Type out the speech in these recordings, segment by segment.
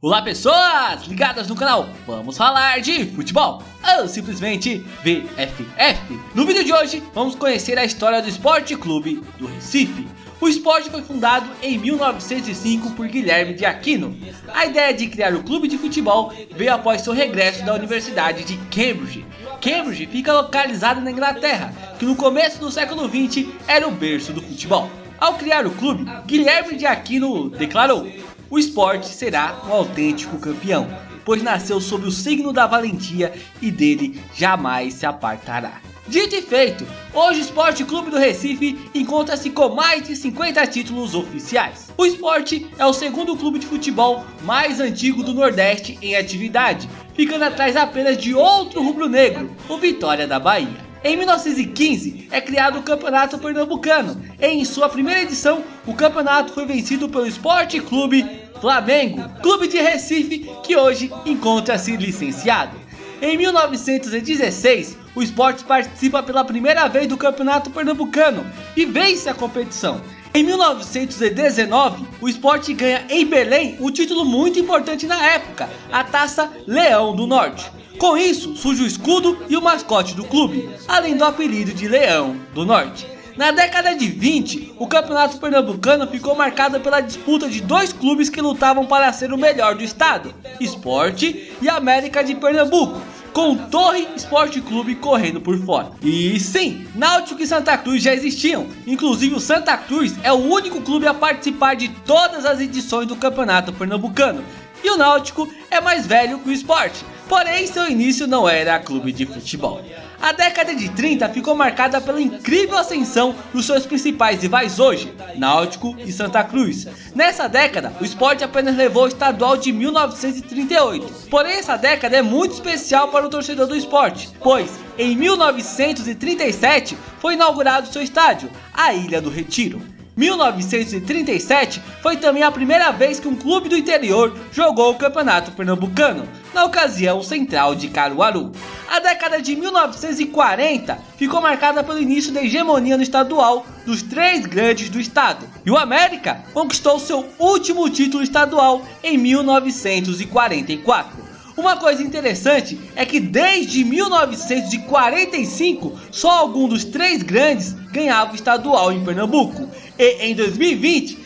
Olá pessoas ligadas no canal Vamos Falar de Futebol, ou simplesmente VFF. No vídeo de hoje vamos conhecer a história do Sport Clube do Recife. O esporte foi fundado em 1905 por Guilherme de Aquino. A ideia de criar o clube de futebol veio após seu regresso da Universidade de Cambridge. Cambridge fica localizada na Inglaterra, que no começo do século XX era o berço do futebol. Ao criar o clube, Guilherme de Aquino declarou: o esporte será um autêntico campeão, pois nasceu sob o signo da valentia e dele jamais se apartará. Dito e feito, hoje o Sport Clube do Recife encontra-se com mais de 50 títulos oficiais. O esporte é o segundo clube de futebol mais antigo do Nordeste em atividade, ficando atrás apenas de outro rubro-negro, o Vitória da Bahia. Em 1915 é criado o Campeonato Pernambucano e em sua primeira edição o campeonato foi vencido pelo Sport Clube Flamengo, clube de Recife que hoje encontra-se licenciado. Em 1916 o Sport participa pela primeira vez do Campeonato Pernambucano e vence a competição. Em 1919 o Sport ganha em Belém um título muito importante na época, a Taça Leão do Norte. Com isso, surge o escudo e o mascote do clube, além do apelido de Leão do Norte. Na década de 20, o Campeonato Pernambucano ficou marcado pela disputa de dois clubes que lutavam para ser o melhor do estado, Sport e América de Pernambuco, com o Torre Sport Clube correndo por fora. E sim, Náutico e Santa Cruz já existiam, inclusive o Santa Cruz é o único clube a participar de todas as edições do Campeonato Pernambucano, e o Náutico é mais velho que o Sport, porém seu início não era clube de futebol. A década de 30 ficou marcada pela incrível ascensão dos seus principais rivais hoje, Náutico e Santa Cruz. Nessa década, o Sport apenas levou o estadual de 1938, porém essa década é muito especial para o torcedor do Sport, pois em 1937 foi inaugurado seu estádio, a Ilha do Retiro. 1937 foi também a primeira vez que um clube do interior jogou o Campeonato Pernambucano, na ocasião o Central de Caruaru. A década de 1940 ficou marcada pelo início da hegemonia no estadual dos três grandes do estado, e o América conquistou seu último título estadual em 1944. Uma coisa interessante é que desde 1945 só algum dos três grandes ganhava o estadual em Pernambuco, e em 2020,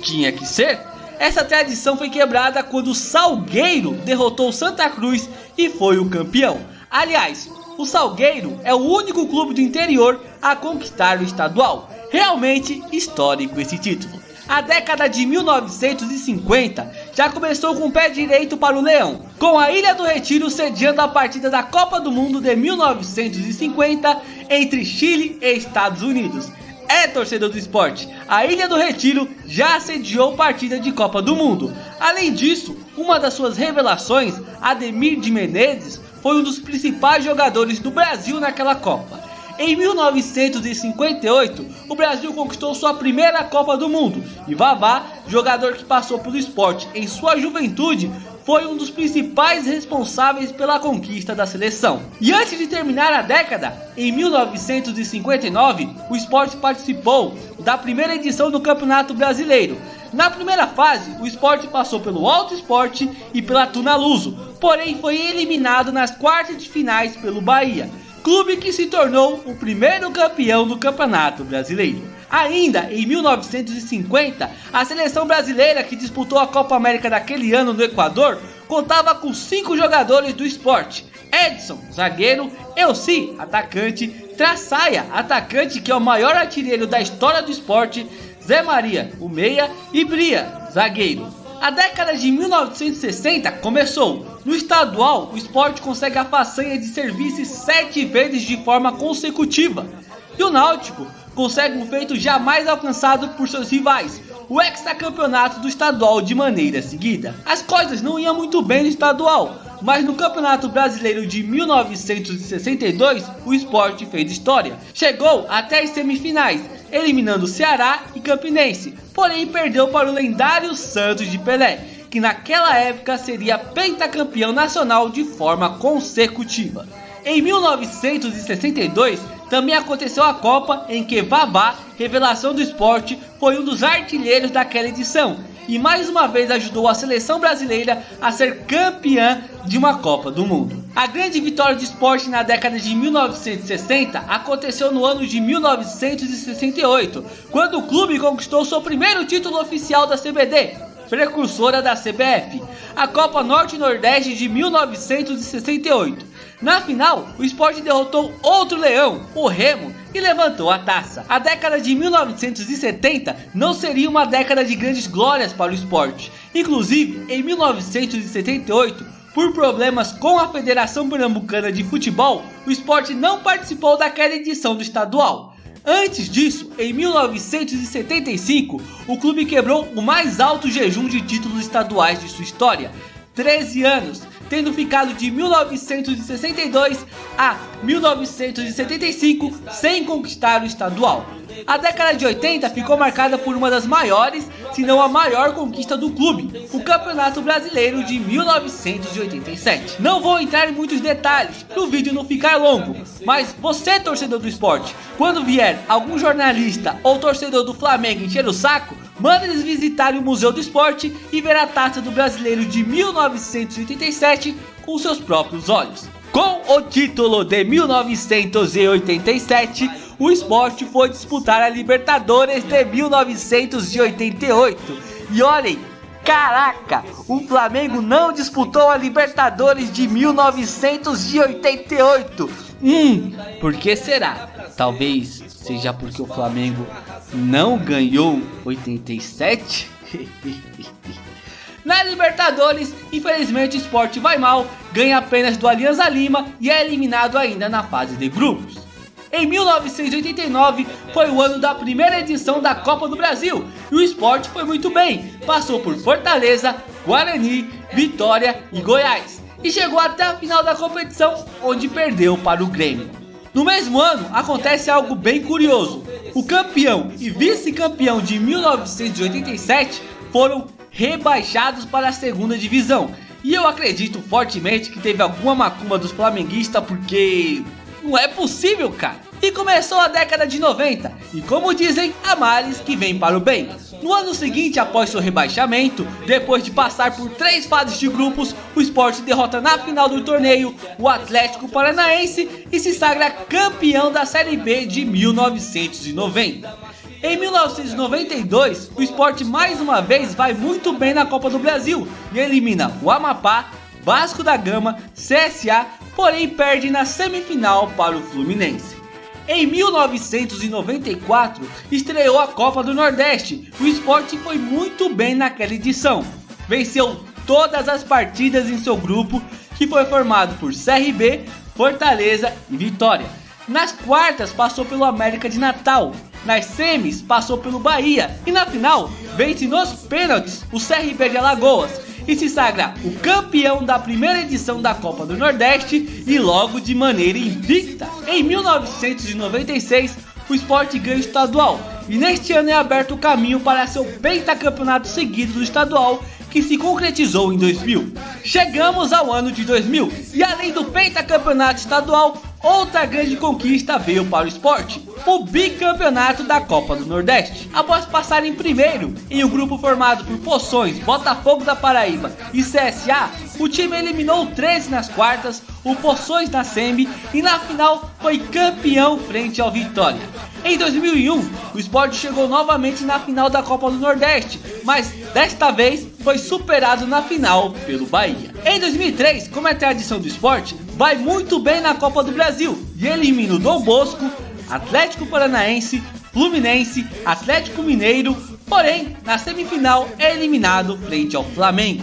tinha que ser, essa tradição foi quebrada quando o Salgueiro derrotou o Santa Cruz e foi o campeão. Aliás, o Salgueiro é o único clube do interior a conquistar o estadual. Realmente histórico esse título. A década de 1950 já começou com o pé direito para o Leão, com a Ilha do Retiro sediando a partida da Copa do Mundo de 1950 entre Chile e Estados Unidos. Torcedor do esporte, a Ilha do Retiro já sediou partida de Copa do Mundo. Além disso, uma das suas revelações, Ademir de Menezes, foi um dos principais jogadores do Brasil naquela Copa. Em 1958, o Brasil conquistou sua primeira Copa do Mundo e Vavá, jogador que passou pelo esporte em sua juventude, foi um dos principais responsáveis pela conquista da seleção. E antes de terminar a década, em 1959, o Sport participou da primeira edição do Campeonato Brasileiro. Na primeira fase, o Sport passou pelo Alto Esporte e pela Tunaluso, porém foi eliminado nas quartas de finais pelo Bahia, clube que se tornou o primeiro campeão do Campeonato Brasileiro. Ainda em 1950, a seleção brasileira que disputou a Copa América daquele ano no Equador contava com 5 jogadores do Sport: Edson, zagueiro; Elci, atacante; Traçaia, atacante que é o maior artilheiro da história do Sport; Zé Maria, o meia; e Bria, zagueiro. A década de 1960 começou. No estadual, o Sport consegue a façanha de ser vice 7 vezes de forma consecutiva. E o Náutico consegue um feito jamais alcançado por seus rivais, o hexacampeonato do estadual de maneira seguida. As coisas não iam muito bem no estadual, mas no Campeonato Brasileiro de 1962 o Sport fez história. Chegou até as semifinais, eliminando Ceará e Campinense, porém perdeu para o lendário Santos de Pelé, que naquela época seria pentacampeão nacional de forma consecutiva. Em 1962 também aconteceu a Copa, em que Vavá, revelação do esporte, foi um dos artilheiros daquela edição. e mais uma vez ajudou a seleção brasileira a ser campeã de uma Copa do Mundo. A grande vitória do Sport na década de 1960 aconteceu no ano de 1968, quando o clube conquistou seu primeiro título oficial da CBD, precursora da CBF, a Copa Norte-Nordeste de 1968. Na final, o Sport derrotou outro leão, o Remo, e levantou a taça. A década de 1970 não seria uma década de grandes glórias para o Sport. Inclusive, em 1978, por problemas com a Federação Pernambucana de Futebol, o Sport não participou daquela edição do estadual. Antes disso, em 1975, o clube quebrou o mais alto jejum de títulos estaduais de sua história, 13 anos, tendo ficado de 1962 a 1975 sem conquistar o estadual. A década de 80 ficou marcada por uma das maiores, se não a maior conquista do clube, o Campeonato Brasileiro de 1987. Não vou entrar em muitos detalhes para o vídeo não ficar longo, mas você, torcedor do Sport, quando vier algum jornalista ou torcedor do Flamengo encher o saco, manda eles visitarem o Museu do Esporte e ver a taça do Brasileiro de 1987 com seus próprios olhos. Com o título de 1987, o Sport foi disputar a Libertadores de 1988. E olhem, caraca, o Flamengo não disputou a Libertadores de 1988. Por que será? Talvez seja porque o Flamengo não ganhou 87? Na Libertadores, infelizmente o Sport vai mal, ganha apenas do Alianza Lima e é eliminado ainda na fase de grupos. Em 1989 foi o ano da primeira edição da Copa do Brasil e o Sport foi muito bem, passou por Fortaleza, Guarani, Vitória e Goiás e chegou até a final da competição, onde perdeu para o Grêmio. No mesmo ano acontece algo bem curioso, o campeão e vice-campeão de 1987 foram rebaixados para a segunda divisão, e eu acredito fortemente que teve alguma macumba dos flamenguistas, porque não é possível, cara. E começou a década de 90, e como dizem, há males que vêm para o bem. No ano seguinte, após seu rebaixamento, depois de passar por 3 fases de grupos, o Sport derrota na final do torneio o Atlético Paranaense e se sagra campeão da Série B de 1990. Em 1992, o Sport mais uma vez vai muito bem na Copa do Brasil e elimina o Amapá, Vasco da Gama, CSA, porém perde na semifinal para o Fluminense. Em 1994, estreou a Copa do Nordeste. O Sport foi muito bem naquela edição. Venceu todas as partidas em seu grupo, que foi formado por CRB, Fortaleza e Vitória. Nas quartas passou pelo América de Natal. Nas semis passou pelo Bahia e na final vence nos pênaltis o CRB de Alagoas e se sagra o campeão da primeira edição da Copa do Nordeste e logo de maneira invicta. Em 1996 o Sport ganha o estadual e neste ano é aberto o caminho para seu pentacampeonato seguido do estadual, que se concretizou em 2000. Chegamos ao ano de 2000 e além do pentacampeonato estadual, outra grande conquista veio para o Sport, o bicampeonato da Copa do Nordeste. Após passar em primeiro em um grupo formado por Poções, Botafogo da Paraíba e CSA, o time eliminou o 13 nas quartas, o Poções na semi e na final foi campeão frente ao Vitória. Em 2001, o Sport chegou novamente na final da Copa do Nordeste, mas desta vez foi superado na final pelo Bahia. Em 2003, como é tradição do Sport, vai muito bem na Copa do Brasil e elimina o Dom Bosco, Atlético Paranaense, Fluminense, Atlético Mineiro, porém na semifinal é eliminado frente ao Flamengo.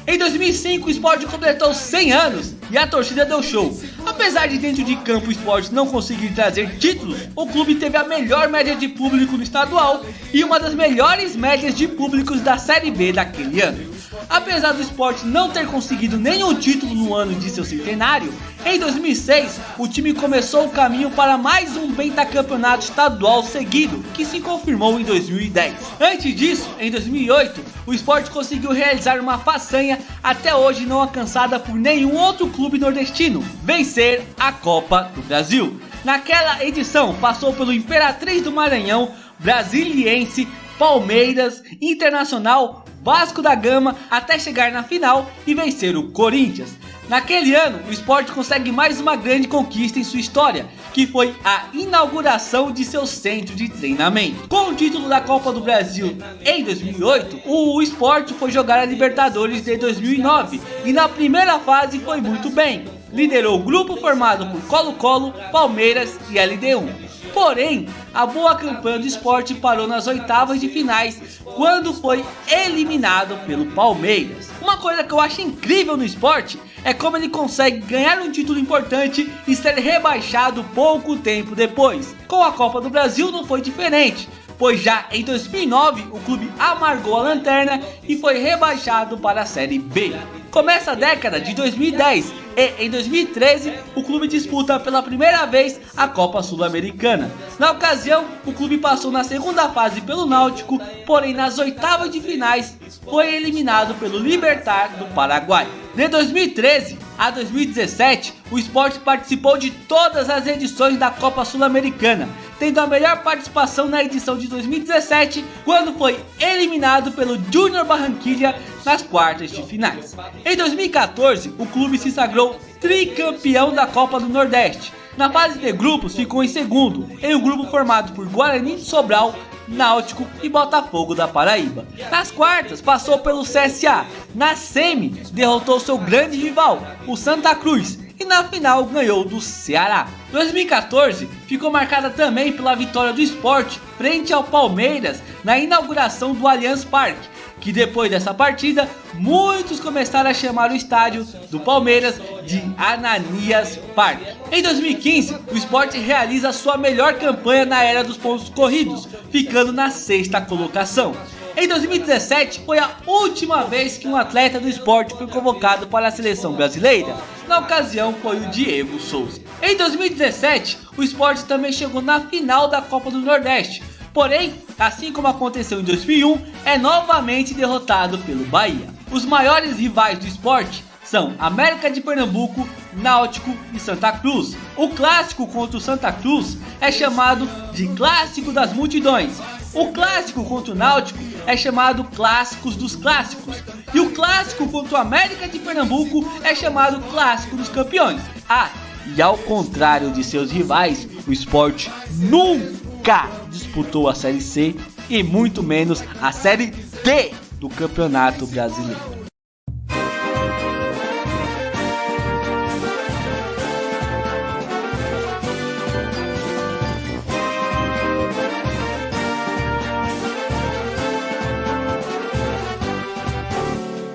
Em 2005 o Sport completou 100 anos e a torcida deu show. Apesar de dentro de campo o Sport não conseguir trazer títulos, o clube teve a melhor média de público no estadual e uma das melhores médias de públicos da Série B daquele ano. Apesar do Sport não ter conseguido nenhum título no ano de seu centenário, em 2006 o time começou o caminho para mais um pentacampeonato estadual seguido, que se confirmou em 2010. Antes disso, em 2008, o Sport conseguiu realizar uma façanha até hoje não alcançada por nenhum outro clube nordestino: vencer a Copa do Brasil. Naquela edição passou pelo Imperatriz do Maranhão, Brasiliense, Palmeiras, Internacional, Vasco da Gama até chegar na final e vencer o Corinthians. Naquele ano, o Sport consegue mais uma grande conquista em sua história, que foi a inauguração de seu centro de treinamento. Com o título da Copa do Brasil em 2008, o Sport foi jogar a Libertadores de 2009 e na primeira fase foi muito bem. Liderou o grupo formado por Colo-Colo, Palmeiras e LDU. Porém, a boa campanha do Sport parou nas oitavas de finais, quando foi eliminado pelo Palmeiras. Uma coisa que eu acho incrível no Sport é como ele consegue ganhar um título importante e ser rebaixado pouco tempo depois. Com a Copa do Brasil não foi diferente, pois já em 2009 o clube amargou a lanterna e foi rebaixado para a Série B. Começa a década de 2010 e em 2013 o clube disputa pela primeira vez a Copa Sul-Americana. Na ocasião, o clube passou na segunda fase pelo Náutico, porém nas oitavas de finais foi eliminado pelo Libertad do Paraguai. De 2013 a 2017, o Sport participou de todas as edições da Copa Sul-Americana, tendo a melhor participação na edição de 2017, quando foi eliminado pelo Junior Barranquilla nas quartas de finais. Em 2014, o clube se sagrou tricampeão da Copa do Nordeste. Na fase de grupos ficou em segundo, em um grupo formado por Guarani de Sobral, Náutico e Botafogo da Paraíba. Nas quartas passou pelo CSA, na semi derrotou seu grande rival, o Santa Cruz, e na final ganhou do Ceará. 2014 ficou marcada também pela vitória do Sport frente ao Palmeiras na inauguração do Allianz Parque, que depois dessa partida muitos começaram a chamar o estádio do Palmeiras de Ananias Parque. Em 2015, o Sport realiza sua melhor campanha na era dos pontos corridos, ficando na 6ª colocação. Em 2017 foi a última vez que um atleta do Sport foi convocado para a seleção brasileira. Na ocasião foi o Diego Souza. Em 2017 o Sport também chegou na final da Copa do Nordeste. Porém, assim como aconteceu em 2001, é novamente derrotado pelo Bahia. Os maiores rivais do Sport são América de Pernambuco, Náutico e Santa Cruz. O clássico contra o Santa Cruz é chamado de Clássico das Multidões. O clássico contra o Náutico é chamado Clássicos dos Clássicos. E o clássico contra o América de Pernambuco é chamado Clássico dos Campeões. Ah, e ao contrário de seus rivais, o Sport nunca disputou a Série C e muito menos a Série D do Campeonato Brasileiro.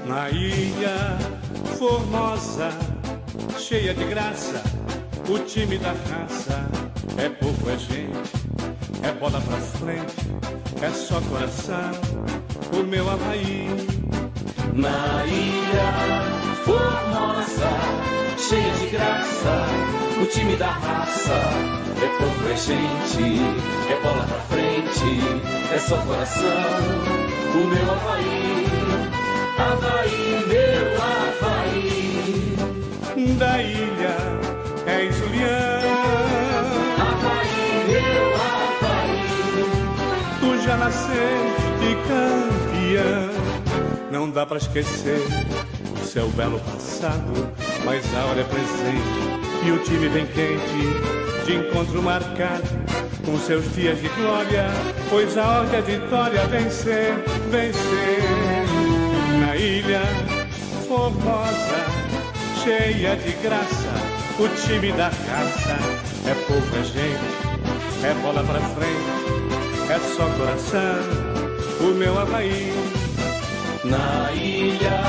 Na ilha formosa, cheia de graça, o time da raça é povo, é gente, é bola pra frente, é só coração, o meu Havaí. Na ilha formosa, cheia de graça, o time da raça é povo, é gente, é bola pra frente, é só coração, o meu Havaí. Havaí, meu Havaí. Da ilha é Julião. Havaí, meu Havaí. Tu já nasceste campeão. Não dá pra esquecer o seu belo passado, mas a hora é presente e o time vem quente, de encontro marcado com seus dias de glória, pois a ordem é vitória, vencer, vencer. Na ilha formosa, cheia de graça, o time da raça é povo, é gente, é bola pra frente, é só coração, o meu Havaí. Na ilha